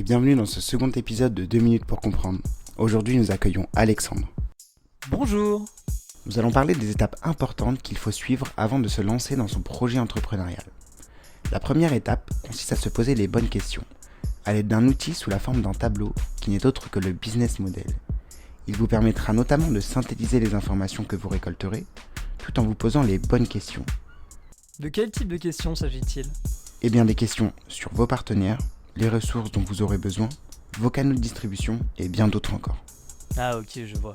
et bienvenue dans ce second épisode de 2 minutes pour comprendre. Aujourd'hui, nous accueillons Alexandre. Bonjour. Nous allons parler des étapes importantes qu'il faut suivre avant de se lancer dans son projet entrepreneurial. La première étape consiste à se poser les bonnes questions, à l'aide d'un outil sous la forme d'un tableau qui n'est autre que le business model. Il vous permettra notamment de synthétiser les informations que vous récolterez, tout en vous posant les bonnes questions. De quel type de questions s'agit-il ? Eh bien des questions sur vos partenaires, les ressources dont vous aurez besoin, vos canaux de distribution et bien d'autres encore. Ah ok, je vois.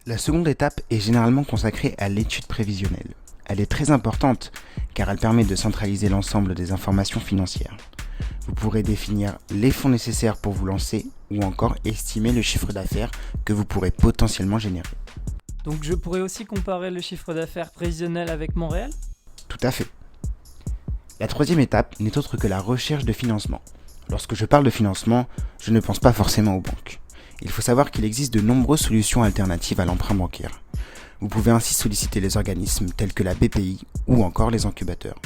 La seconde étape est généralement consacrée à l'étude prévisionnelle. Elle est très importante car elle permet de centraliser l'ensemble des informations financières. Vous pourrez définir les fonds nécessaires pour vous lancer ou encore estimer le chiffre d'affaires que vous pourrez potentiellement générer. Donc je pourrais aussi comparer le chiffre d'affaires prévisionnel avec Montréal ? Tout à fait. La troisième étape n'est autre que la recherche de financement. Lorsque je parle de financement, je ne pense pas forcément aux banques. Il faut savoir qu'il existe de nombreuses solutions alternatives à l'emprunt bancaire. Vous pouvez ainsi solliciter les organismes tels que la BPI ou encore les incubateurs.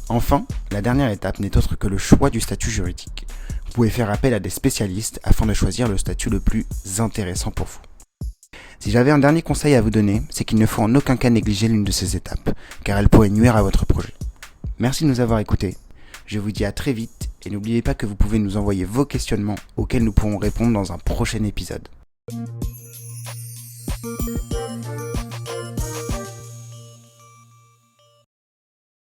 Enfin, la dernière étape n'est autre que le choix du statut juridique. Vous pouvez faire appel à des spécialistes afin de choisir le statut le plus intéressant pour vous. Si j'avais un dernier conseil à vous donner, c'est qu'il ne faut en aucun cas négliger l'une de ces étapes, car elle pourrait nuire à votre projet. Merci de nous avoir écoutés. Je vous dis à très vite et n'oubliez pas que vous pouvez nous envoyer vos questionnements auxquels nous pourrons répondre dans un prochain épisode.